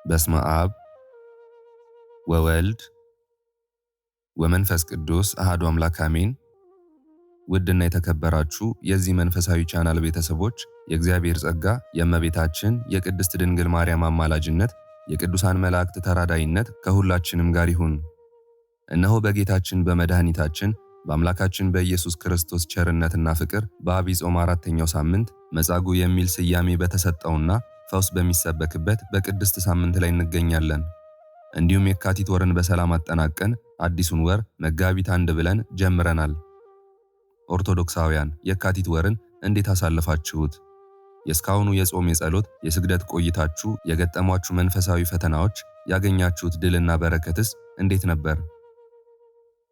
በስመ አብ ወወልድ ወመንፈስ ቅዱስ አሐዱ አምላክ አሜን። ውድና የተከበራችሁ የዚህ መንፈሳዊ ቻናል ቤተሰቦች የእግዚአብሔር ጸጋ፣ የእመቤታችን የቅድስት ድንግል ማርያም አማላጅነት፣ የቅዱሳን መላእክት ተራዳይነት ከሁላችንም ጋር ይሁን። እነሆ በጌታችን በመድኃኒታችን በአምላካችን በኢየሱስ ክርስቶስ ቸርነትና ፍቅር በዐቢይ ጾም አራተኛው ሳምንት መጻጉዕ የሚል ስያሜ በተሰጠውና ፈውስ በሚሰበክበት በቅድስት ሳምንት ላይ እንገኛለን። እንዲሁም የካቲት ወርን በሰላም አጠናቀን አዲሱን ወር መጋቢት 1 ብለን ጀምረናል። ኦርቶዶክሳውያን የካቲት ወርን እንዴት አሳለፋችሁት? የእስካሁኑ የጾም የጸሎት የስግደት ቆይታችሁ የገጠሟችሁ መንፈሳዊ ፈተናዎች ያገኛችሁት ድልና በረከትስ እንዴት ነበር?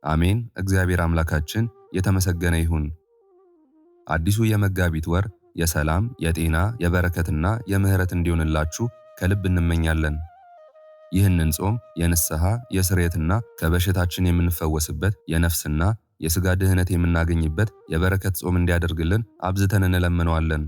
አሜን። እግዚአብሔር አምላካችን የተመሰገነ ይሁን። አዲሱ የመጋቢት ወር የሰላም፣ የጤና፣ የበረከትና የምህረት እንዲሆንላችሁ ከልብ እንመኛለን። ይህንን ጾም የንስሐ፣ የስርየትና ከበሽታችን የምንፈወስበት የነፍስና የሥጋ ድህነት የምናገኝበት የበረከት ጾም እንዲያደርግልን አብዝተን እንለምነዋለን።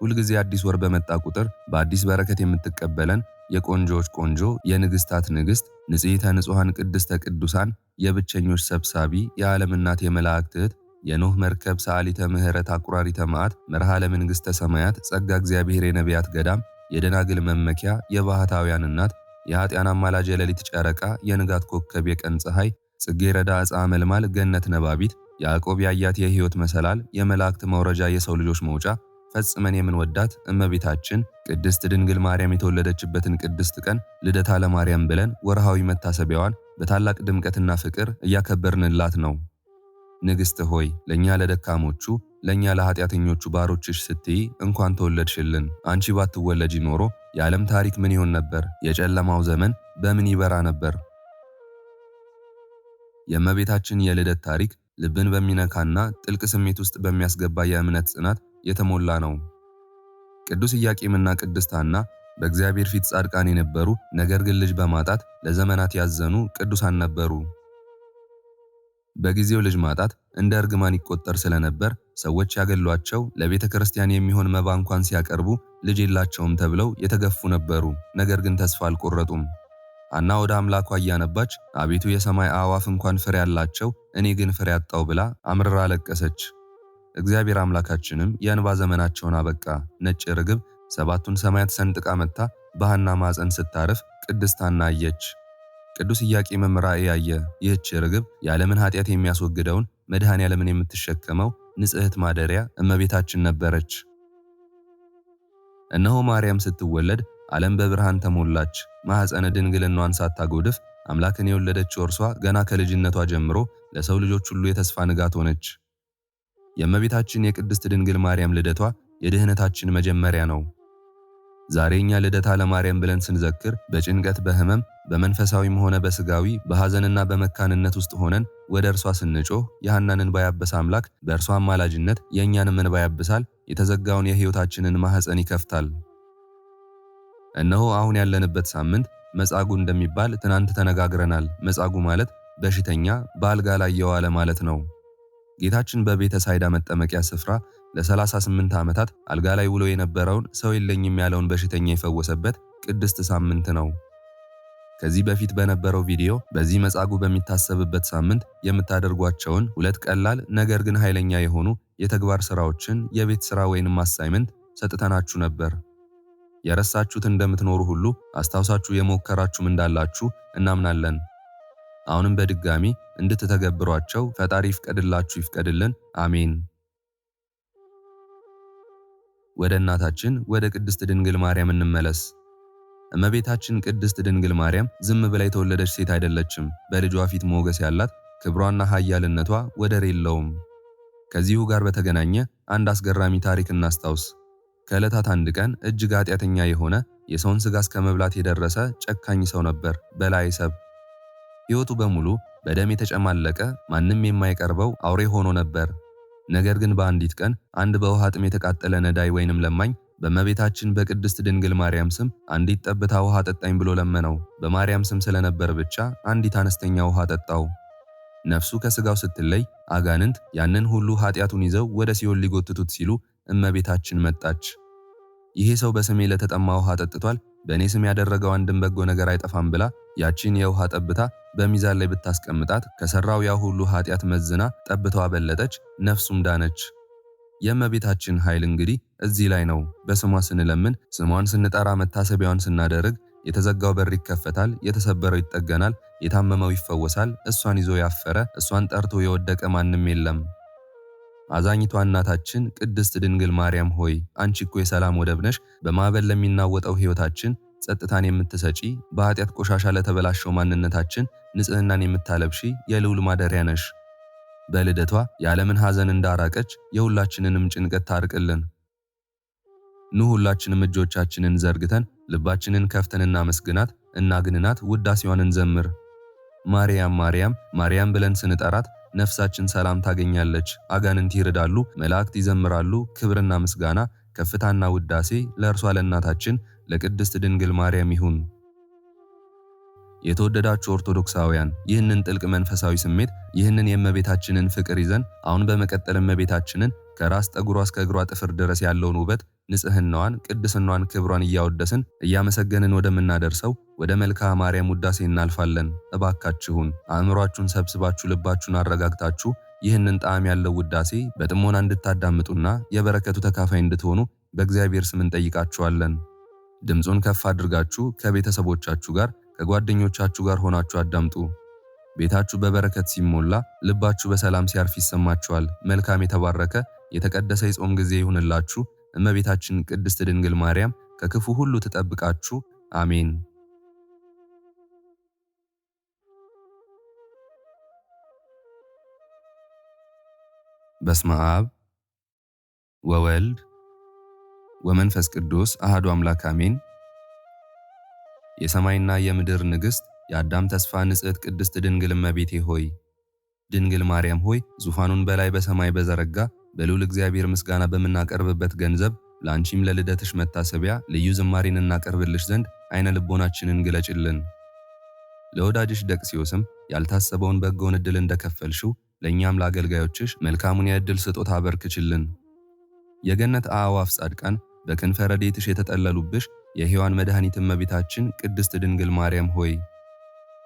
ሁልጊዜ አዲስ ወር በመጣ ቁጥር በአዲስ በረከት የምትቀበለን የቆንጆዎች ቆንጆ የንግሥታት ንግሥት ንጽሕተ ንጹሐን ቅድስተ ቅዱሳን የብቸኞች ሰብሳቢ የዓለም እናት የመላእክት እህት የኖህ መርከብ ሰዓሊተ ምሕረት አቁራሪተ መዓት መርሃ ለመንግሥተ ሰማያት ጸጋ እግዚአብሔር የነቢያት ገዳም የደናግል መመኪያ የባህታውያን እናት የኃጢአን አማላጅ የሌሊት ጨረቃ የንጋት ኮከብ የቀን ፀሐይ ጽጌረዳ ዕፀ አመልማል ገነት ነባቢት ያዕቆብ ያያት የሕይወት መሰላል የመላእክት መውረጃ የሰው ልጆች መውጫ ፈጽመን የምንወዳት እመቤታችን ቅድስት ድንግል ማርያም የተወለደችበትን ቅድስት ቀን ልደታ ለማርያም ብለን ወርሃዊ መታሰቢያዋን በታላቅ ድምቀትና ፍቅር እያከበርንላት ነው። ንግሥት ሆይ ለእኛ ለደካሞቹ ለእኛ ለኃጢአተኞቹ ባሮችሽ ስትይ እንኳን ተወለድሽልን። አንቺ ባትወለጂ ኖሮ የዓለም ታሪክ ምን ይሆን ነበር? የጨለማው ዘመን በምን ይበራ ነበር? የእመቤታችን የልደት ታሪክ ልብን በሚነካና ጥልቅ ስሜት ውስጥ በሚያስገባ የእምነት ጽናት የተሞላ ነው። ቅዱስ ኢያቄምና ቅድስት ሐና በእግዚአብሔር ፊት ጻድቃን የነበሩ ነገር ግን ልጅ በማጣት ለዘመናት ያዘኑ ቅዱሳን ነበሩ። በጊዜው ልጅ ማጣት እንደ እርግማን ይቆጠር ስለነበር ሰዎች ያገሏቸው፣ ለቤተ ክርስቲያን የሚሆን መባ እንኳን ሲያቀርቡ ልጅ የላቸውም ተብለው የተገፉ ነበሩ። ነገር ግን ተስፋ አልቆረጡም። ሐና ወደ አምላኳ እያነባች አቤቱ የሰማይ አዕዋፍ እንኳን ፍሬ ያላቸው እኔ ግን ፍሬ አጣው ብላ አምርራ አለቀሰች። እግዚአብሔር አምላካችንም የእንባ ዘመናቸውን አበቃ። ነጭ ርግብ ሰባቱን ሰማያት ሰንጥቃ መጥታ በሐና ማፀን ስታርፍ ቅድስት ሐና አየች። ቅዱስ ኢያቄምም ራእይ አየ። ይህች ርግብ የዓለምን ኃጢአት የሚያስወግደውን መድኃኔ ዓለምን የምትሸከመው ንጽሕት ማደሪያ እመቤታችን ነበረች። እነሆ ማርያም ስትወለድ ዓለም በብርሃን ተሞላች። ማኅፀነ ድንግልናዋን ሳታጎድፍ አምላክን የወለደችው እርሷ ገና ከልጅነቷ ጀምሮ ለሰው ልጆች ሁሉ የተስፋ ንጋት ሆነች። የእመቤታችን የቅድስት ድንግል ማርያም ልደቷ የድኅነታችን መጀመሪያ ነው። ዛሬ እኛ ልደታ ለማርያም ብለን ስንዘክር በጭንቀት በሕመም በመንፈሳዊም ሆነ በሥጋዊ በሐዘንና በመካንነት ውስጥ ሆነን ወደ እርሷ ስንጮህ የሐናን እንባ ያበሰ አምላክ በእርሷ አማላጅነት የእኛንም እንባ ያብሳል፣ የተዘጋውን የሕይወታችንን ማኅፀን ይከፍታል። እነሆ አሁን ያለንበት ሳምንት መጻጉዕ እንደሚባል ትናንት ተነጋግረናል። መጻጉዕ ማለት በሽተኛ በአልጋ ላይ የዋለ ማለት ነው። ጌታችን በቤተ ሳይዳ መጠመቂያ ስፍራ ለ38 ዓመታት አልጋ ላይ ውሎ የነበረውን ሰው የለኝም ያለውን በሽተኛ የፈወሰበት ቅድስት ሳምንት ነው። ከዚህ በፊት በነበረው ቪዲዮ በዚህ መጻጉዕ በሚታሰብበት ሳምንት የምታደርጓቸውን 2 ቀላል ነገር ግን ኃይለኛ የሆኑ የተግባር ሥራዎችን የቤት ሥራ ወይንም አሳይመንት ሰጥተናችሁ ነበር። የረሳችሁት እንደምትኖሩ ሁሉ አስታውሳችሁ የሞከራችሁም እንዳላችሁ እናምናለን። አሁንም በድጋሚ እንድትተገብሯቸው ፈጣሪ ይፍቀድላችሁ ይፍቀድልን፣ አሜን። ወደ እናታችን ወደ ቅድስት ድንግል ማርያም እንመለስ። እመቤታችን ቅድስት ድንግል ማርያም ዝም ብላ የተወለደች ሴት አይደለችም። በልጇ ፊት ሞገስ ያላት፣ ክብሯና ኃያልነቷ ወደር የለውም። ከዚሁ ጋር በተገናኘ አንድ አስገራሚ ታሪክ እናስታውስ። ከዕለታት አንድ ቀን እጅግ ኃጢአተኛ የሆነ የሰውን ሥጋ እስከ መብላት የደረሰ ጨካኝ ሰው ነበር፣ በላይ ሰብ። ሕይወቱ በሙሉ በደም የተጨማለቀ ማንም የማይቀርበው አውሬ ሆኖ ነበር። ነገር ግን በአንዲት ቀን አንድ በውሃ ጥም የተቃጠለ ነዳይ ወይንም ለማኝ በእመቤታችን በቅድስት ድንግል ማርያም ስም አንዲት ጠብታ ውሃ ጠጣኝ ብሎ ለመነው። በማርያም ስም ስለነበር ብቻ አንዲት አነስተኛ ውሃ ጠጣው። ነፍሱ ከሥጋው ስትለይ አጋንንት ያንን ሁሉ ኃጢአቱን ይዘው ወደ ሲኦል ሊጎትቱት ሲሉ እመቤታችን መጣች። ይሄ ሰው በስሜ ለተጠማ ውሃ ጠጥቷል፣ በእኔ ስም ያደረገው አንድም በጎ ነገር አይጠፋም ብላ ያቺን የውሃ ጠብታ በሚዛን ላይ ብታስቀምጣት ከሰራው ያ ሁሉ ኃጢአት መዝና ጠብታዋ በለጠች፣ ነፍሱም ዳነች። የእመቤታችን ኃይል እንግዲህ እዚህ ላይ ነው። በስሟ ስንለምን፣ ስሟን ስንጠራ፣ መታሰቢያዋን ስናደርግ የተዘጋው በር ይከፈታል፣ የተሰበረው ይጠገናል፣ የታመመው ይፈወሳል። እሷን ይዞ ያፈረ፣ እሷን ጠርቶ የወደቀ ማንም የለም። አዛኝቷ እናታችን ቅድስት ድንግል ማርያም ሆይ አንቺ እኮ የሰላም ወደብ ነሽ። በማዕበል ለሚናወጠው ሕይወታችን ጸጥታን የምትሰጪ፣ በኃጢአት ቆሻሻ ለተበላሸው ማንነታችን ንጽህናን የምታለብሺ የልዑል ማደሪያ ነሽ። በልደቷ የዓለምን ሐዘን እንዳራቀች የሁላችንንም ጭንቀት ታርቅልን። ኑ ሁላችንም እጆቻችንን ዘርግተን ልባችንን ከፍተን እናመስግናት፣ እናግንናት፣ ውዳሴዋን እንዘምር። ማርያም ማርያም ማርያም ብለን ስንጠራት ነፍሳችን ሰላም ታገኛለች። አጋንንት ይርዳሉ፣ መላእክት ይዘምራሉ። ክብርና ምስጋና ከፍታና ውዳሴ ለእርሷ ለእናታችን ለቅድስት ድንግል ማርያም ይሁን። የተወደዳችሁ ኦርቶዶክሳውያን ይህንን ጥልቅ መንፈሳዊ ስሜት ይህንን የእመቤታችንን ፍቅር ይዘን አሁን በመቀጠል እመቤታችንን ከራስ ጠጉሯ እስከ እግሯ ጥፍር ድረስ ያለውን ውበት፣ ንጽህናዋን፣ ቅድስናዋን፣ ክብሯን እያወደስን እያመሰገንን ወደምናደርሰው ወደ መልክዓ ማርያም ውዳሴ እናልፋለን። እባካችሁን አእምሯችሁን ሰብስባችሁ ልባችሁን አረጋግታችሁ ይህንን ጣዕም ያለው ውዳሴ በጥሞና እንድታዳምጡና የበረከቱ ተካፋይ እንድትሆኑ በእግዚአብሔር ስም እንጠይቃችኋለን። ድምፁን ከፍ አድርጋችሁ ከቤተሰቦቻችሁ ጋር ከጓደኞቻችሁ ጋር ሆናችሁ አዳምጡ። ቤታችሁ በበረከት ሲሞላ፣ ልባችሁ በሰላም ሲያርፍ ይሰማችኋል። መልካም የተባረከ የተቀደሰ የጾም ጊዜ ይሁንላችሁ። እመቤታችን ቅድስት ድንግል ማርያም ከክፉ ሁሉ ትጠብቃችሁ። አሜን። በስመ አብ ወወልድ ወመንፈስ ቅዱስ አሐዱ አምላክ አሜን። የሰማይና የምድር ንግሥት የአዳም ተስፋ ንጽሕት ቅድስት ድንግል እመቤቴ ሆይ፣ ድንግል ማርያም ሆይ ዙፋኑን በላይ በሰማይ በዘረጋ በልዑል እግዚአብሔር ምስጋና በምናቀርብበት ገንዘብ ለአንቺም ለልደትሽ መታሰቢያ ልዩ ዝማሬን እናቀርብልሽ ዘንድ አይነ ልቦናችንን ግለጭልን። ለወዳጅሽ ደቅሲዮስም ያልታሰበውን በጎውን ዕድል እንደከፈልሽው ለእኛም ለአገልጋዮችሽ መልካሙን የዕድል ስጦታ አበርክችልን። የገነት አዕዋፍ ጻድቃን በክንፈ ረድኤትሽ የተጠለሉብሽ የሕያዋን መድኃኒት እመቤታችን ቅድስት ድንግል ማርያም ሆይ፣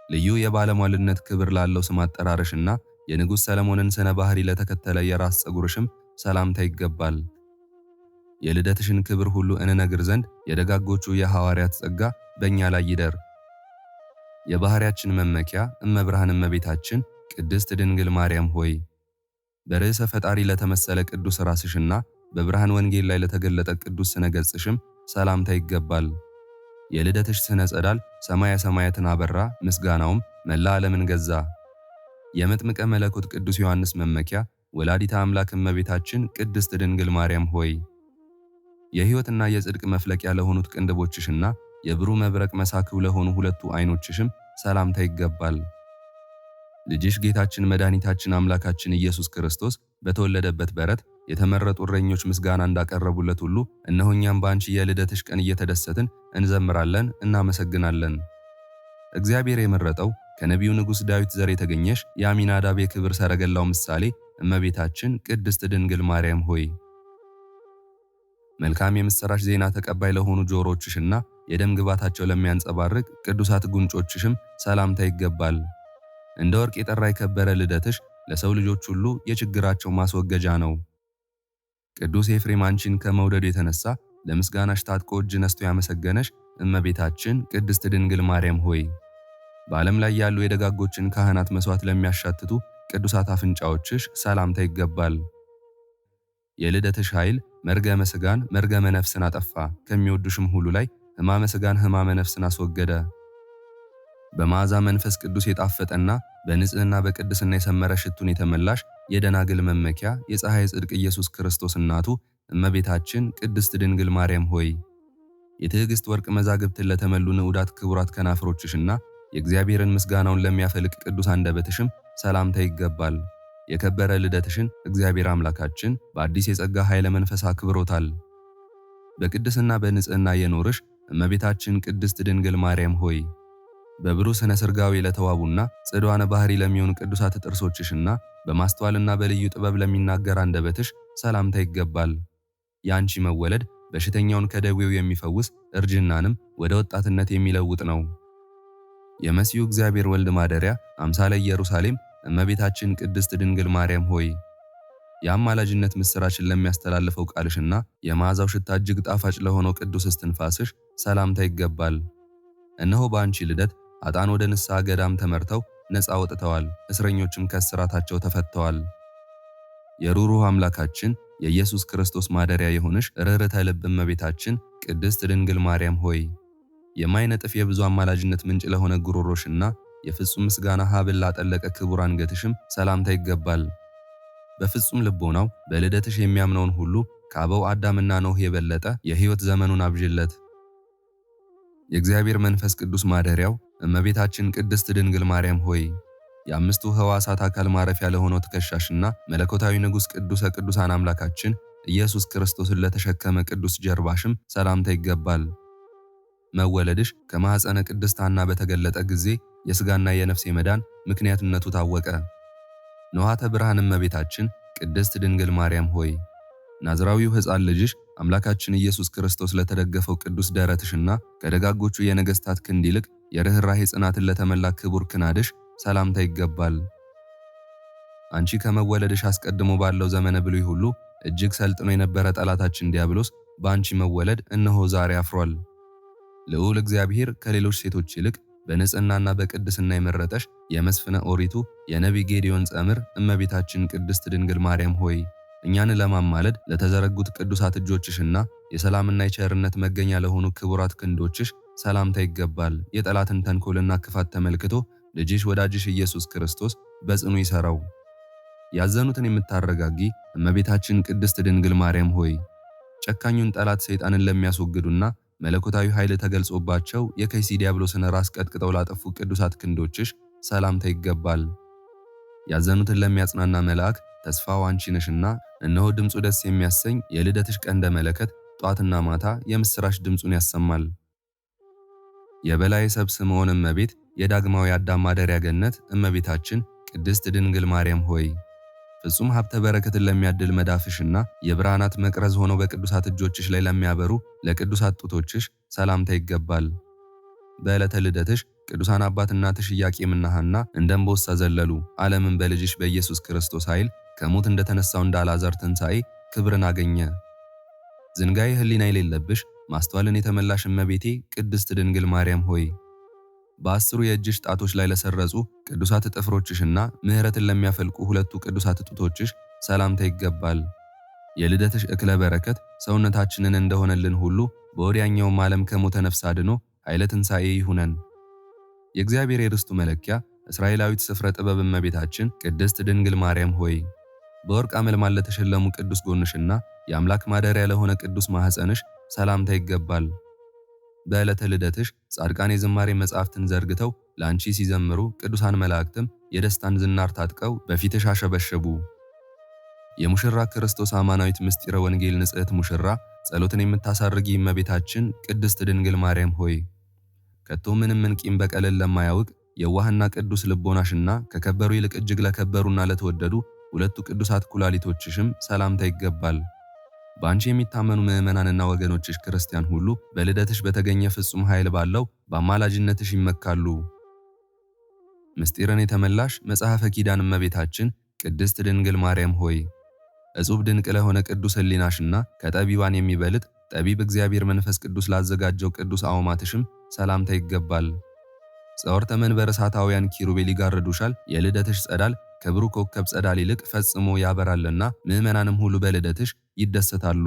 ልዩ የባለሟልነት ክብር ላለው ስም አጠራርሽና የንጉሥ ሰለሞንን ስነ ባህሪ ለተከተለ የራስ ፀጉርሽም ሰላምታ ይገባል። የልደትሽን ክብር ሁሉ እንነግር ዘንድ የደጋጎቹ የሐዋርያት ጸጋ በእኛ ላይ ይደር። የባህሪያችን መመኪያ እመብርሃን እመቤታችን ቅድስት ድንግል ማርያም ሆይ፣ በርዕሰ ፈጣሪ ለተመሰለ ቅዱስ ራስሽና በብርሃን ወንጌል ላይ ለተገለጠ ቅዱስ ስነ ገጽሽም ሰላምታ ይገባል። የልደትሽ ስነ ጸዳል ሰማየ ሰማያትን አበራ፣ ምስጋናውም መላ ዓለምን ገዛ። የመጥምቀ መለኮት ቅዱስ ዮሐንስ መመኪያ ወላዲተ አምላክ እመቤታችን ቅድስት ድንግል ማርያም ሆይ፣ የሕይወትና የጽድቅ መፍለቂያ ለሆኑት ቅንድቦችሽና የብሩህ መብረቅ መሳክው ለሆኑ ሁለቱ ዓይኖችሽም ሰላምታ ይገባል። ልጅሽ ጌታችን መድኃኒታችን አምላካችን ኢየሱስ ክርስቶስ በተወለደበት በረት የተመረጡ እረኞች ምስጋና እንዳቀረቡለት ሁሉ እነሆ እኛም በአንቺ የልደትሽ ቀን እየተደሰትን እንዘምራለን፣ እናመሰግናለን። እግዚአብሔር የመረጠው ከነቢዩ ንጉሥ ዳዊት ዘር የተገኘሽ የአሚናዳብ የክብር ሰረገላው ምሳሌ እመቤታችን ቅድስት ድንግል ማርያም ሆይ፣ መልካም የምሥራች ዜና ተቀባይ ለሆኑ ጆሮችሽና የደም ግባታቸው ለሚያንጸባርቅ ቅዱሳት ጉንጮችሽም ሰላምታ ይገባል። እንደ ወርቅ የጠራ የከበረ ልደትሽ ለሰው ልጆች ሁሉ የችግራቸው ማስወገጃ ነው። ቅዱስ ኤፍሬም አንቺን ከመውደዱ የተነሳ ለምስጋናሽ ታጥቆ እጅ ነስቶ ያመሰገነሽ እመቤታችን ቅድስት ድንግል ማርያም ሆይ፣ በዓለም ላይ ያሉ የደጋጎችን ካህናት መስዋዕት ለሚያሻትቱ ቅዱሳት አፍንጫዎችሽ ሰላምታ ይገባል። የልደትሽ ኃይል መርገመ ሥጋን መርገመ ነፍስን አጠፋ፣ ከሚወዱሽም ሁሉ ላይ ሕማመ ሥጋን ሕማመ ነፍስን አስወገደ። በመዓዛ መንፈስ ቅዱስ የጣፈጠና በንጽህና በቅድስና የሰመረ ሽቱን የተመላሽ የደናግል መመኪያ የፀሐይ ጽድቅ ኢየሱስ ክርስቶስ እናቱ እመቤታችን ቅድስት ድንግል ማርያም ሆይ፣ የትዕግስት ወርቅ መዛግብትን ለተመሉ ንዑዳት ክቡራት ከናፍሮችሽና የእግዚአብሔርን ምስጋናውን ለሚያፈልቅ ቅዱስ አንደበትሽም ሰላምታ ይገባል። የከበረ ልደትሽን እግዚአብሔር አምላካችን በአዲስ የጸጋ ኃይለ መንፈስ አክብሮታል። በቅድስና በንጽህና የኖርሽ እመቤታችን ቅድስት ድንግል ማርያም ሆይ፣ በብሩህ ስነ ስርጋዊ ለተዋቡና ጽዷነ ባህሪ ለሚሆኑ ቅዱሳት ጥርሶችሽና በማስተዋልና በልዩ ጥበብ ለሚናገር አንደበትሽ ሰላምታ ይገባል። የአንቺ መወለድ በሽተኛውን ከደዌው የሚፈውስ እርጅናንም ወደ ወጣትነት የሚለውጥ ነው። የመሲሁ እግዚአብሔር ወልድ ማደሪያ አምሳለ ኢየሩሳሌም እመቤታችን ቅድስት ድንግል ማርያም ሆይ የአማላጅነት ምስራችን ለሚያስተላልፈው ቃልሽና የመዓዛው ሽታ እጅግ ጣፋጭ ለሆነው ቅዱስ እስትንፋስሽ ሰላምታ ይገባል። እነሆ በአንቺ ልደት ኃጥአን ወደ ንስሐ ገዳም ተመርተው ነፃ ወጥተዋል፣ እስረኞችም ከእስራታቸው ተፈተዋል። የሩሩህ አምላካችን የኢየሱስ ክርስቶስ ማደሪያ የሆንሽ ርኅርኅተ ልብ እመቤታችን ቅድስት ድንግል ማርያም ሆይ የማይነጥፍ የብዙ አማላጅነት ምንጭ ለሆነ ጉሮሮሽና የፍጹም ምስጋና ሀብል ላጠለቀ ክቡር አንገትሽም ሰላምታ ይገባል። በፍጹም ልቦናው በልደትሽ የሚያምነውን ሁሉ ከአበው አዳምና ኖህ የበለጠ የሕይወት ዘመኑን አብዥለት። የእግዚአብሔር መንፈስ ቅዱስ ማደሪያው እመቤታችን ቅድስት ድንግል ማርያም ሆይ የአምስቱ ሕዋሳት አካል ማረፊያ ለሆነው ትከሻሽና መለኮታዊ ንጉሥ ቅዱሰ ቅዱሳን አምላካችን ኢየሱስ ክርስቶስን ለተሸከመ ቅዱስ ጀርባሽም ሰላምታ ይገባል። መወለድሽ ከማኅፀነ ቅድስት ሐና በተገለጠ ጊዜ የሥጋና የነፍስ መዳን ምክንያትነቱ ታወቀ። ንዋተ ብርሃን እመቤታችን ቅድስት ድንግል ማርያም ሆይ ናዝራዊው ሕፃን ልጅሽ አምላካችን ኢየሱስ ክርስቶስ ለተደገፈው ቅዱስ ደረትሽና ከደጋጎቹ የነገሥታት ክንድ ይልቅ የርኅራኄ ጽናትን ለተመላ ክቡር ክናድሽ ሰላምታ ይገባል። አንቺ ከመወለድሽ አስቀድሞ ባለው ዘመነ ብሉይ ሁሉ እጅግ ሰልጥኖ የነበረ ጠላታችን ዲያብሎስ በአንቺ መወለድ እነሆ ዛሬ አፍሯል። ልዑል እግዚአብሔር ከሌሎች ሴቶች ይልቅ በንጽሕናና በቅድስና የመረጠሽ የመስፍነ ኦሪቱ የነቢይ ጌዴዎን ጸምር እመቤታችን ቅድስት ድንግል ማርያም ሆይ እኛን ለማማለድ ለተዘረጉት ቅዱሳት እጆችሽና የሰላምና የቸርነት መገኛ ለሆኑ ክቡራት ክንዶችሽ ሰላምታ ይገባል። የጠላትን ተንኮልና ክፋት ተመልክቶ ልጅሽ ወዳጅሽ ኢየሱስ ክርስቶስ በጽኑ ይሰራው። ያዘኑትን የምታረጋጊ እመቤታችን ቅድስት ድንግል ማርያም ሆይ ጨካኙን ጠላት ሰይጣንን ለሚያስወግዱና መለኮታዊ ኃይል ተገልጾባቸው የከይሲ ዲያብሎስን ራስ ቀጥቅጠው ላጠፉ ቅዱሳት ክንዶችሽ ሰላምታ ይገባል። ያዘኑትን ለሚያጽናና መልአክ ተስፋው አንቺ ነሽና እነሆ ድምፁ ደስ የሚያሰኝ የልደትሽ ቀንደ መለከት ጧትና ማታ የምስራች ድምፁን ያሰማል። የበላይ ሰብ ስምዖን እመቤት የዳግማዊ አዳም ማደሪያ ገነት እመቤታችን ቅድስት ድንግል ማርያም ሆይ ፍጹም ሀብተ በረከትን ለሚያድል መዳፍሽና የብርሃናት መቅረዝ ሆነው በቅዱሳት እጆችሽ ላይ ለሚያበሩ ለቅዱሳት ጡቶችሽ ሰላምታ ይገባል። በዕለተ ልደትሽ ቅዱሳን አባት እናትሽ ኢያቄምና ሐና እንደ እምቦሳ ዘለሉ። ዓለምን በልጅሽ በኢየሱስ ክርስቶስ ኃይል ከሞት እንደተነሳው እንደ አልዓዛር ትንሣኤ ክብርን አገኘ። ዝንጋዬ ሕሊና የሌለብሽ ማስተዋልን የተመላሽ እመቤቴ ቅድስት ድንግል ማርያም ሆይ በአስሩ የእጅሽ ጣቶች ላይ ለሰረጹ ቅዱሳት ጥፍሮችሽና ምሕረትን ለሚያፈልቁ ሁለቱ ቅዱሳት ጡቶችሽ ሰላምታ ይገባል። የልደትሽ እክለ በረከት ሰውነታችንን እንደሆነልን ሁሉ በወዲያኛውም ዓለም ከሞተ ነፍስ አድኖ ኃይለ ትንሣኤ ይሁነን። የእግዚአብሔር የርስቱ መለኪያ እስራኤላዊት ስፍረ ጥበብ እመቤታችን ቅድስት ድንግል ማርያም ሆይ በወርቅ አመልማል ለተሸለሙ ቅዱስ ጎንሽና የአምላክ ማደሪያ ለሆነ ቅዱስ ማኅፀንሽ ሰላምታ ይገባል። በዕለተ ልደትሽ ጻድቃን የዝማሬ መጻሕፍትን ዘርግተው ለአንቺ ሲዘምሩ ቅዱሳን መላእክትም የደስታን ዝናር ታጥቀው በፊትሽ አሸበሸቡ። የሙሽራ ክርስቶስ አማናዊት ምስጢረ ወንጌል ንጽሕት ሙሽራ ጸሎትን የምታሳርጊ እመቤታችን ቅድስት ድንግል ማርያም ሆይ ከቶ ምንም ቂም በቀልን ለማያውቅ የዋህና ቅዱስ ልቦናሽና ከከበሩ ይልቅ እጅግ ለከበሩና ለተወደዱ ሁለቱ ቅዱሳት ኩላሊቶችሽም ሰላምታ ይገባል። በአንቺ የሚታመኑ ምዕመናንና ወገኖችሽ ክርስቲያን ሁሉ በልደትሽ በተገኘ ፍጹም ኃይል ባለው በአማላጅነትሽ ይመካሉ። ምስጢርን የተመላሽ መጽሐፈ ኪዳን እመቤታችን ቅድስት ድንግል ማርያም ሆይ እጹብ ድንቅ ለሆነ ቅዱስ ሕሊናሽና ከጠቢባን የሚበልጥ ጠቢብ እግዚአብሔር መንፈስ ቅዱስ ላዘጋጀው ቅዱስ አውማትሽም ሰላምታ ይገባል። ጸወርተ መንበር እሳታውያን ኪሩቤል ይጋርዱሻል። የልደትሽ ጸዳል ከብሩህ ኮከብ ጸዳል ይልቅ ፈጽሞ ያበራልና ምዕመናንም ሁሉ በልደትሽ ይደሰታሉ።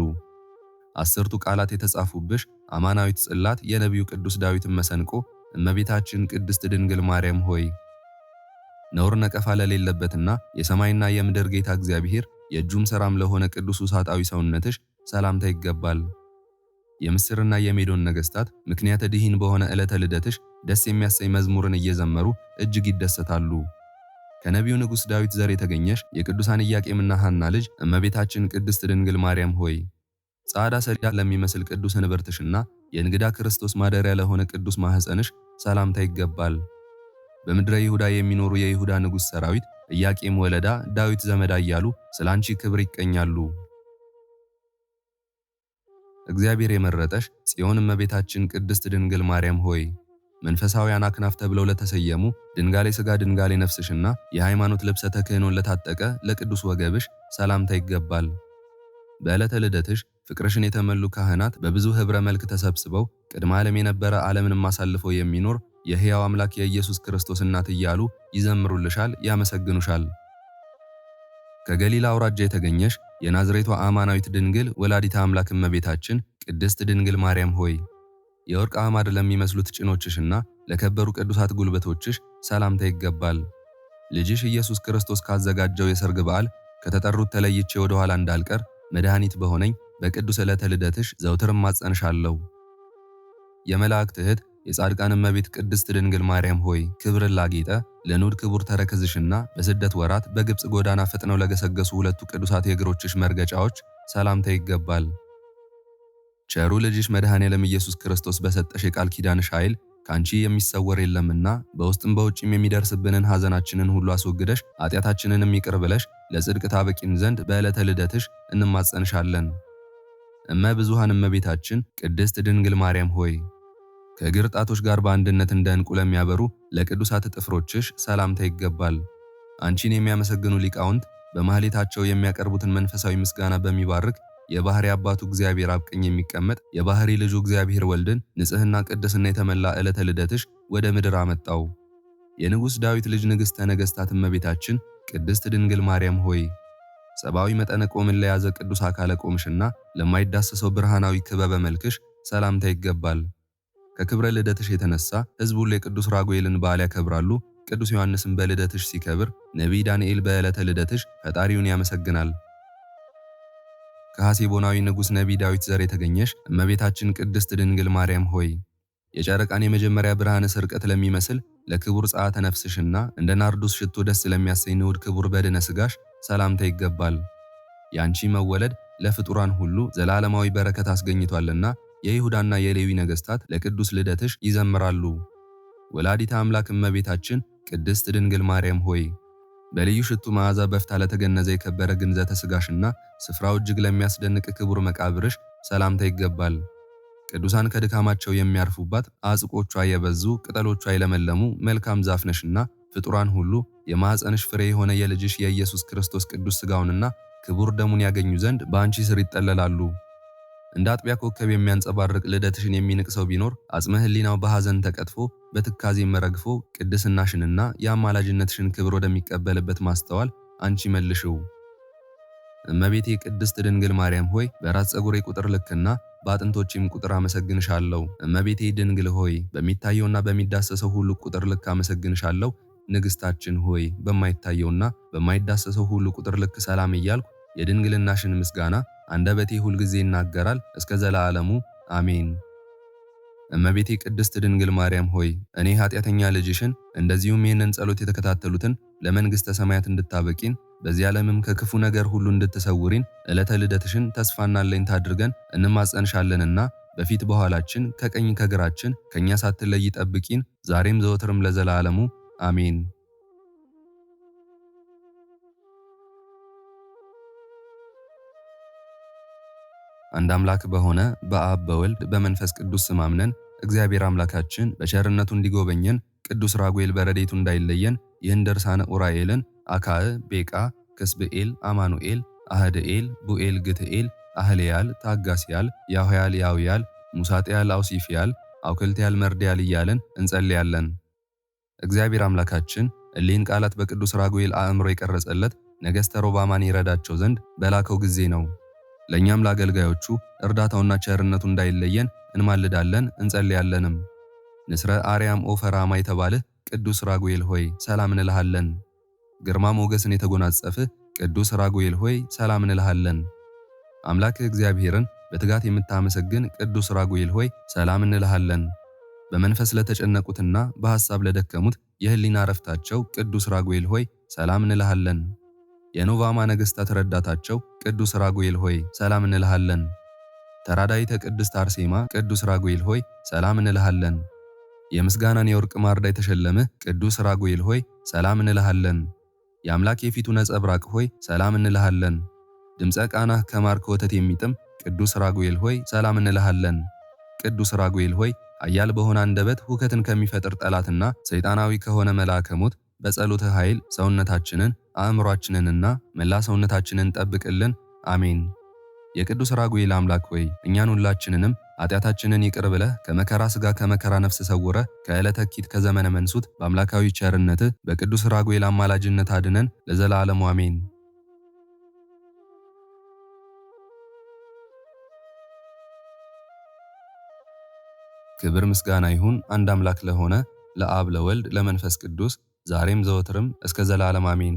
አስርቱ ቃላት የተጻፉብሽ አማናዊት ጽላት የነቢዩ ቅዱስ ዳዊትን መሰንቆ እመቤታችን ቅድስት ድንግል ማርያም ሆይ ነውር ነቀፋ ለሌለበትና የሰማይና የምድር ጌታ እግዚአብሔር የእጁም ሥራም ለሆነ ቅዱስ ውሳጣዊ ሰውነትሽ ሰላምታ ይገባል። የምስርና የሜዶን ነገሥታት ምክንያተ ድኂን በሆነ ዕለተ ልደትሽ ደስ የሚያሰኝ መዝሙርን እየዘመሩ እጅግ ይደሰታሉ። ከነቢዩ ንጉሥ ዳዊት ዘር የተገኘሽ የቅዱሳን ኢያቄምና ሐና ልጅ እመቤታችን ቅድስት ድንግል ማርያም ሆይ ጻዕዳ ሰሌዳ ለሚመስል ቅዱስ እንብርትሽና የእንግዳ ክርስቶስ ማደሪያ ለሆነ ቅዱስ ማኅፀንሽ ሰላምታ ይገባል። በምድረ ይሁዳ የሚኖሩ የይሁዳ ንጉሥ ሰራዊት ኢያቄም ወለዳ ዳዊት ዘመዳ እያሉ ስላንቺ ክብር ይቀኛሉ። እግዚአብሔር የመረጠሽ ጽዮን እመቤታችን ቅድስት ድንግል ማርያም ሆይ መንፈሳውያን አክናፍ ተብለው ለተሰየሙ ድንጋሌ ሥጋ ድንጋሌ ነፍስሽና የሃይማኖት ልብሰ ተክህኖን ለታጠቀ ለቅዱስ ወገብሽ ሰላምታ ይገባል። በዕለተ ልደትሽ ፍቅርሽን የተመሉ ካህናት በብዙ ኅብረ መልክ ተሰብስበው ቅድመ ዓለም የነበረ ዓለምንም አሳልፈው የሚኖር የሕያው አምላክ የኢየሱስ ክርስቶስ እናት እያሉ ይዘምሩልሻል፣ ያመሰግኑሻል። ከገሊላ አውራጃ የተገኘሽ የናዝሬቷ አማናዊት ድንግል ወላዲተ አምላክ እመቤታችን ቅድስት ድንግል ማርያም ሆይ የወርቅ አዕማድ ለሚመስሉት ጭኖችሽና ለከበሩ ቅዱሳት ጉልበቶችሽ ሰላምታ ይገባል። ልጅሽ ኢየሱስ ክርስቶስ ካዘጋጀው የሰርግ በዓል ከተጠሩት ተለይቼ ወደ ኋላ እንዳልቀር መድኃኒት በሆነኝ በቅዱስ ዕለተ ልደትሽ ዘውትርም ማጸንሻለሁ። የመላእክት እህት የጻድቃን እመቤት ቅድስት ድንግል ማርያም ሆይ ክብርን ላጌጠ ለኑድ ክቡር ተረከዝሽና በስደት ወራት በግብፅ ጎዳና ፈጥነው ለገሰገሱ ሁለቱ ቅዱሳት የእግሮችሽ መርገጫዎች ሰላምታ ይገባል። ቸሩ ልጅሽ መድኃኔዓለም ኢየሱስ ክርስቶስ በሰጠሽ የቃል ኪዳንሽ ኃይል ካንቺ የሚሰወር የለምና በውስጥም በውጭም የሚደርስብንን ሐዘናችንን ሁሉ አስወግደሽ ኃጢአታችንንም ይቅር ብለሽ ለጽድቅ ታበቂን ዘንድ በዕለተ ልደትሽ እንማጸንሻለን። እመ ብዙኃን እመቤታችን ቅድስት ድንግል ማርያም ሆይ ከእግር ጣቶች ጋር በአንድነት እንደ ዕንቁ ለሚያበሩ ለቅዱሳት ጥፍሮችሽ ሰላምታ ይገባል። አንቺን የሚያመሰግኑ ሊቃውንት በማኅሌታቸው የሚያቀርቡትን መንፈሳዊ ምስጋና በሚባርክ የባህሪ አባቱ እግዚአብሔር አብ ቀኝ የሚቀመጥ የባህሪ ልጁ እግዚአብሔር ወልድን ንጽሕና ቅድስና የተመላ ዕለተ ልደትሽ ወደ ምድር አመጣው። የንጉሥ ዳዊት ልጅ ንግሥተ ነገሥታት እመቤታችን ቅድስት ድንግል ማርያም ሆይ ሰብአዊ መጠነ ቆምን ለያዘ ቅዱስ አካለ ቆምሽና ለማይዳሰሰው ብርሃናዊ ክበበ መልክሽ ሰላምታ ይገባል። ከክብረ ልደትሽ የተነሳ ሕዝብ ሁሉ የቅዱስ ራጉኤልን በዓል ያከብራሉ። ቅዱስ ዮሐንስም በልደትሽ ሲከብር፣ ነቢይ ዳንኤል በዕለተ ልደትሽ ፈጣሪውን ያመሰግናል። ከሐሴቦናዊ ንጉሥ ነቢይ ዳዊት ዘር የተገኘሽ እመቤታችን ቅድስት ድንግል ማርያም ሆይ የጨረቃን የመጀመሪያ ብርሃነ ስርቀት ለሚመስል ለክቡር ጸአተ ነፍስሽና እንደ ናርዶስ ሽቶ ደስ ለሚያሰኝ ንዑድ ክቡር በድነ ሥጋሽ ሰላምታ ይገባል። ያንቺ መወለድ ለፍጡራን ሁሉ ዘላለማዊ በረከት አስገኝቷልና የይሁዳና የሌዊ ነገሥታት ለቅዱስ ልደትሽ ይዘምራሉ። ወላዲተ አምላክ እመቤታችን ቅድስት ድንግል ማርያም ሆይ በልዩ ሽቱ መዓዛ በፍታ ለተገነዘ የከበረ ግንዘተ ሥጋሽና ስፍራው እጅግ ለሚያስደንቅ ክቡር መቃብርሽ ሰላምታ ይገባል። ቅዱሳን ከድካማቸው የሚያርፉባት አጽቆቿ የበዙ ቅጠሎቿ የለመለሙ መልካም ዛፍ ነሽና ፍጡራን ሁሉ የማኅፀንሽ ፍሬ የሆነ የልጅሽ የኢየሱስ ክርስቶስ ቅዱስ ሥጋውንና ክቡር ደሙን ያገኙ ዘንድ በአንቺ ስር ይጠለላሉ። እንደ አጥቢያ ኮከብ የሚያንጸባርቅ ልደትሽን የሚንቅ ሰው ቢኖር አጽመ ሕሊናው በሐዘን ተቀጥፎ በትካዜም ረግፎ ቅድስናሽንና የአማላጅነትሽን ክብር ወደሚቀበልበት ማስተዋል አንቺ መልሽው። እመቤቴ ቅድስት ድንግል ማርያም ሆይ በራስ ፀጉሬ ቁጥር ልክና በአጥንቶቼም ቁጥር አመሰግንሻለሁ። እመቤቴ ድንግል ሆይ በሚታየውና በሚዳሰሰው ሁሉ ቁጥር ልክ አመሰግንሻለሁ። ንግሥታችን ሆይ በማይታየውና በማይዳሰሰው ሁሉ ቁጥር ልክ ሰላም እያልኩ የድንግልናሽን ምስጋና አንደበቴ ሁልጊዜ ይናገራል እስከ ዘላለሙ አሜን። እመቤቴ ቅድስት ድንግል ማርያም ሆይ እኔ ኃጢአተኛ ልጅሽን እንደዚሁም ይህንን ጸሎት የተከታተሉትን ለመንግሥተ ሰማያት እንድታበቂን በዚህ ዓለምም ከክፉ ነገር ሁሉ እንድትሰውሪን ዕለተ ልደትሽን ተስፋና አለኝታ አድርገን እንማጸንሻለንና በፊት በኋላችን ከቀኝ ከግራችን ከእኛ ሳትለይ ጠብቂን ዛሬም ዘወትርም ለዘላለሙ አሜን። አንድ አምላክ በሆነ በአብ በወልድ በመንፈስ ቅዱስ ስም አምነን እግዚአብሔር አምላካችን በቸርነቱ እንዲጎበኘን ቅዱስ ራጉኤል በረድኤቱ እንዳይለየን ይህን ድርሳነ ኡራኤልን አካዕ፣ ቤቃ፣ ክስብኤል፣ አማኑኤል፣ አህድኤል፣ ቡኤል፣ ግትኤል፣ አህልያል፣ ታጋስያል፣ ያውያል፣ ያውያል፣ ሙሳጥያል፣ አውሲፍያል፣ አውክልትያል፣ መርድያል እያለን እንጸልያለን። እግዚአብሔር አምላካችን እሊህን ቃላት በቅዱስ ራጉኤል አእምሮ የቀረጸለት ነገሥተ ሮባማን ይረዳቸው ዘንድ በላከው ጊዜ ነው። ለእኛም ለአገልጋዮቹ እርዳታውና ቸርነቱ እንዳይለየን እንማልዳለን እንጸልያለንም። ንስረ አርያም ኦፈራማ የተባልህ ቅዱስ ራጉኤል ሆይ ሰላም እንልሃለን። ግርማ ሞገስን የተጎናጸፍህ ቅዱስ ራጉኤል ሆይ ሰላም እንልሃለን። አምላክህ እግዚአብሔርን በትጋት የምታመሰግን ቅዱስ ራጉኤል ሆይ ሰላም እንልሃለን። በመንፈስ ለተጨነቁትና በሐሳብ ለደከሙት የህሊና ረፍታቸው ቅዱስ ራጉኤል ሆይ ሰላም እንልሃለን። የኖቫማ ነገሥታት ረዳታቸው ቅዱስ ራጉኤል ሆይ ሰላም እንልሃለን። ተራዳይተ ቅድስት አርሴማ ቅዱስ ራጉኤል ሆይ ሰላም እንልሃለን። የምስጋናን የወርቅ ማርዳ የተሸለምህ ቅዱስ ራጉኤል ሆይ ሰላም እንልሃለን። የአምላክ የፊቱ ነጸብራቅ ሆይ ሰላም እንልሃለን። ድምፀ ቃናህ ከማር ከወተት የሚጥም ቅዱስ ራጉኤል ሆይ ሰላም እንልሃለን። ቅዱስ ራጉኤል ሆይ ኃያል በሆነ አንደበት ሁከትን ከሚፈጥር ጠላትና ሰይጣናዊ ከሆነ መልአከ ሞት በጸሎትህ ኃይል ሰውነታችንን አእምሯችንንና መላ ሰውነታችንን ጠብቅልን። አሜን። የቅዱስ ራጉኤል አምላክ ሆይ እኛን ሁላችንንም ኃጢአታችንን ይቅር ብለህ ከመከራ ሥጋ ከመከራ ነፍስ ሰውረህ ከዕለተ ኪት ከዘመነ መንሱት በአምላካዊ ቸርነትህ በቅዱስ ራጉኤል አማላጅነት አድነን ለዘላለሙ አሜን። ክብር ምስጋና ይሁን አንድ አምላክ ለሆነ ለአብ ለወልድ ለመንፈስ ቅዱስ ዛሬም ዘወትርም እስከ ዘላለም አሜን።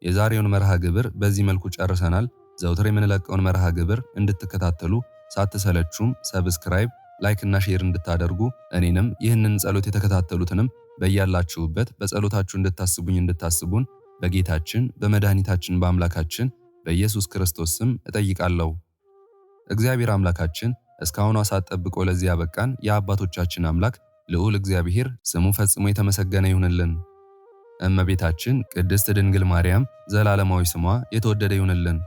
የዛሬውን መርሃ ግብር በዚህ መልኩ ጨርሰናል። ዘውትር የምንለቀውን መርሃ ግብር እንድትከታተሉ ሳትሰለቹም ሰብስክራይብ፣ ላይክ እና ሼር እንድታደርጉ እኔንም ይህንን ጸሎት የተከታተሉትንም በያላችሁበት በጸሎታችሁ እንድታስቡን በጌታችን በመድኃኒታችን በአምላካችን በኢየሱስ ክርስቶስ ስም እጠይቃለሁ። እግዚአብሔር አምላካችን እስካሁኗ ሰዓት ጠብቆ ለዚህ ያበቃን የአባቶቻችን አምላክ ልዑል እግዚአብሔር ስሙ ፈጽሞ የተመሰገነ ይሁንልን። እመቤታችን ቅድስት ድንግል ማርያም ዘላለማዊ ስሟ የተወደደ ይሁንልን።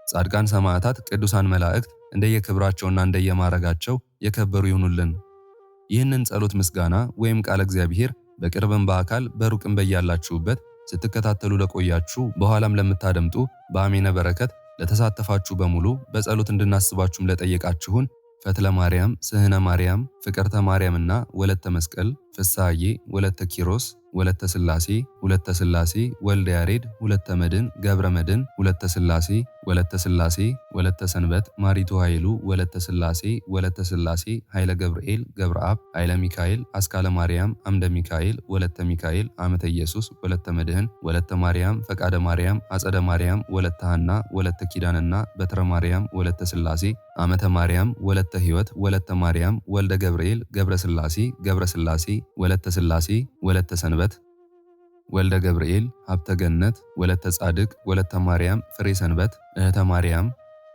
ጻድቃን ሰማዕታት፣ ቅዱሳን መላእክት እንደየክብራቸውና እንደየማረጋቸው የከበሩ ይሁኑልን። ይህንን ጸሎት ምስጋና ወይም ቃለ እግዚአብሔር በቅርብም በአካል በሩቅም በያላችሁበት ስትከታተሉ ለቆያችሁ በኋላም ለምታደምጡ በአሜነ በረከት ለተሳተፋችሁ በሙሉ በጸሎት እንድናስባችሁም ለጠየቃችሁን ፈትለ ማርያም፣ ስህነ ማርያም፣ ፍቅርተ ማርያምና ወለተ መስቀል፣ ፍሳዬ፣ ወለተ ኪሮስ፣ ወለተ ስላሴ፣ ሁለተ ስላሴ፣ ወልደ ያሬድ፣ ሁለተ መድን፣ ገብረ መድን፣ ሁለተ ስላሴ፣ ወለተ ስላሴ፣ ወለተ ሰንበት፣ ማሪቱ ኃይሉ፣ ወለተ ስላሴ፣ ወለተ ስላሴ፣ ኃይለ ገብርኤል፣ ገብረአብ፣ ኃይለ ሚካኤል፣ አስካለ ማርያም፣ አምደ ሚካኤል፣ ወለተ ሚካኤል፣ አመተ ኢየሱስ፣ ወለተ መድህን፣ ወለተ ማርያም፣ ፈቃደ ማርያም፣ አጸደ ማርያም፣ ወለተ ሐና፣ ወለተ ኪዳንና በትረ ማርያም፣ ወለተ ስላሴ፣ አመተ ማርያም፣ ወለተ ሕይወት፣ ወለተ ማርያም፣ ወልደ ገብርኤል፣ ገብረ ስላሴ፣ ገብረ ስላሴ፣ ወለተ ስላሴ፣ ወለተ ሰንበት፣ ወልደ ገብርኤል፣ ሀብተ ገነት፣ ወለተ ጻድቅ፣ ወለተ ማርያም፣ ፍሬ ሰንበት፣ እህተ ማርያም፣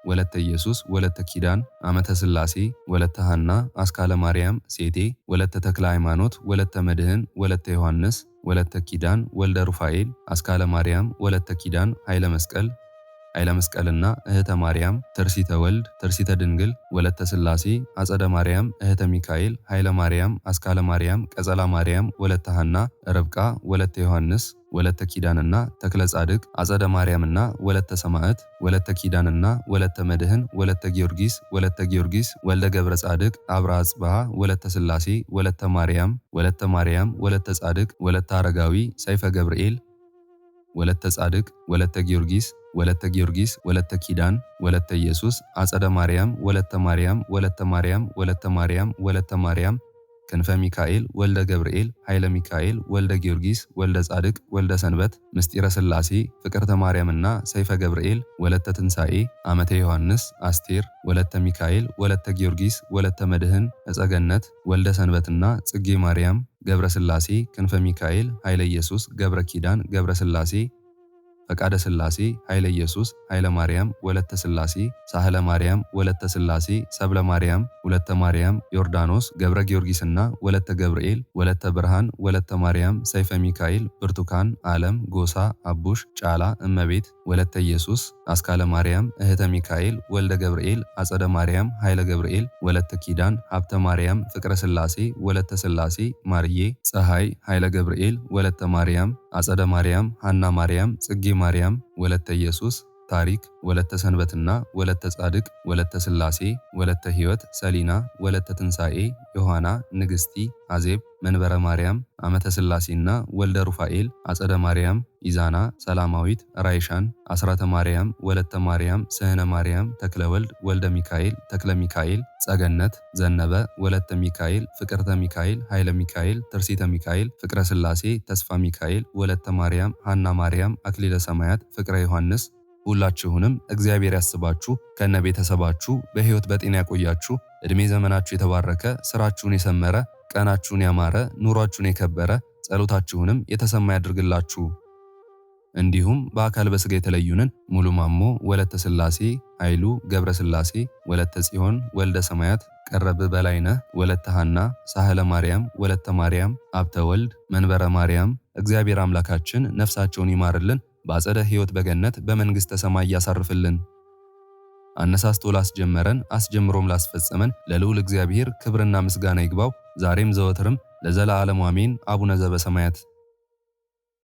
ወለተ ኢየሱስ፣ ወለተ ኪዳን፣ አመተ ስላሴ፣ ወለተ ሐና፣ አስካለ ማርያም፣ ሴቴ፣ ወለተ ተክለ ሃይማኖት፣ ወለተ መድህን፣ ወለተ ዮሐንስ፣ ወለተ ኪዳን፣ ወልደ ሩፋኤል፣ አስካለ ማርያም፣ ወለተ ኪዳን፣ ኃይለ መስቀል፣ ኃይለ መስቀልና እህተ ማርያም፣ ትርሲተ ወልድ፣ ትርሲተ ድንግል፣ ወለተ ስላሴ፣ አጸደ ማርያም፣ እህተ ሚካኤል፣ ኃይለ ማርያም፣ አስካለ ማርያም፣ ቀጸላ ማርያም፣ ወለተ ሐና፣ ርብቃ፣ ወለተ ዮሐንስ፣ ወለተ ኪዳንና ተክለ ጻድቅ፣ አጸደ ማርያምና ወለተ ሰማዕት፣ ወለተ ኪዳንና ወለተ መድህን፣ ወለተ ጊዮርጊስ፣ ወለተ ጊዮርጊስ፣ ወልደ ገብረ ጻድቅ፣ አብርሃ አጽብሃ፣ ወለተ ስላሴ፣ ወለተ ማርያም፣ ወለተ ጻድቅ፣ ወለተ አረጋዊ፣ ሰይፈ ገብርኤል፣ ወለተ ጻድቅ፣ ወለተ ጊዮርጊስ፣ ወለተ ኪዳን፣ ወለተ ኢየሱስ፣ አጸደ ማርያም፣ ወለተ ማርያም፣ ወለተ ማርያም፣ ወለተ ማርያም፣ ወለተ ማርያም፣ ክንፈ ሚካኤል፣ ወልደ ገብርኤል፣ ኃይለ ሚካኤል፣ ወልደ ጊዮርጊስ፣ ወልደ ጻድቅ፣ ወልደ ሰንበት፣ ምስጢረ ስላሴ፣ ፍቅርተ ማርያምና ሰይፈ ገብርኤል፣ ወለተ ትንሣኤ፣ አመተ ዮሐንስ፣ አስቴር፣ ወለተ ሚካኤል፣ ወለተ ጊዮርጊስ፣ ወለተ መድህን፣ እጸገነት፣ ወልደ ሰንበትና ጽጌ ማርያም፣ ገብረ ስላሴ፣ ክንፈ ሚካኤል፣ ኃይለ ኢየሱስ፣ ገብረ ኪዳን፣ ገብረ ስላሴ፣ ፈቃደ ስላሴ፣ ኃይለ ኢየሱስ፣ ኃይለ ማርያም፣ ወለተ ስላሴ፣ ሳህለ ማርያም፣ ወለተ ስላሴ፣ ሰብለ ማርያም፣ ወለተ ማርያም፣ ዮርዳኖስ፣ ገብረ ጊዮርጊስና ወለተ ገብርኤል፣ ወለተ ብርሃን፣ ወለተ ማርያም፣ ሰይፈ ሚካኤል፣ ብርቱካን፣ ዓለም፣ ጎሳ፣ አቡሽ፣ ጫላ፣ እመቤት፣ ወለተ ኢየሱስ፣ አስካለ ማርያም፣ እህተ ሚካኤል፣ ወልደ ገብርኤል፣ አጸደ ማርያም፣ ኃይለ ገብርኤል፣ ወለተ ኪዳን፣ ሀብተ ማርያም፣ ፍቅረ ስላሴ፣ ወለተ ስላሴ፣ ማርዬ፣ ፀሐይ፣ ኃይለ ገብርኤል፣ ወለተ ማርያም፣ አጸደ ማርያም፣ ሐና ማርያም፣ ጽጌ ማርያም፣ ወለተ ኢየሱስ፣ ታሪክ፣ ወለተ ሰንበትና ወለተ ጻድቅ፣ ወለተ ስላሴ፣ ወለተ ሕይወት፣ ሰሊና፣ ወለተ ትንሣኤ፣ ዮሐና፣ ንግሥቲ፣ አዜብ፣ መንበረ ማርያም፣ አመተ ስላሴና ወልደ ሩፋኤል፣ አጸደ ማርያም፣ ኢዛና፣ ሰላማዊት፣ ራይሻን፣ አስራተ ማርያም፣ ወለተ ማርያም፣ ስህነ ማርያም፣ ተክለ ወልድ፣ ወልደ ሚካኤል፣ ተክለ ሚካኤል፣ ጸገነት፣ ዘነበ፣ ወለተ ሚካኤል፣ ፍቅርተ ሚካኤል፣ ኃይለ ሚካኤል፣ ትርሲተ ሚካኤል፣ ፍቅረ ስላሴ፣ ተስፋ ሚካኤል፣ ወለተ ማርያም፣ ሐና ማርያም፣ አክሊለ ሰማያት፣ ፍቅረ ዮሐንስ። ሁላችሁንም እግዚአብሔር ያስባችሁ ከነ ቤተሰባችሁ በሕይወት በጤና ያቆያችሁ። ዕድሜ ዘመናችሁ የተባረከ፣ ስራችሁን የሰመረ፣ ቀናችሁን ያማረ፣ ኑሯችሁን የከበረ፣ ጸሎታችሁንም የተሰማ ያድርግላችሁ። እንዲሁም በአካል በስጋ የተለዩንን ሙሉ ማሞ፣ ወለተ ስላሴ፣ ኃይሉ ገብረ ስላሴ፣ ወለተ ጽዮን፣ ወልደ ሰማያት፣ ቀረብ በላይነህ፣ ወለተ ሐና፣ ሳህለ ማርያም፣ ወለተ ማርያም፣ አብተ ወልድ፣ መንበረ ማርያም እግዚአብሔር አምላካችን ነፍሳቸውን ይማርልን፣ በአጸደ ሕይወት በገነት በመንግሥተ ሰማይ ያሳርፍልን። አነሳስቶ ላስጀመረን አስጀምሮም ላስፈጸመን ለልዑል እግዚአብሔር ክብርና ምስጋና ይግባው ዛሬም ዘወትርም ለዘላለሙ አሜን። አቡነ ዘበሰማያት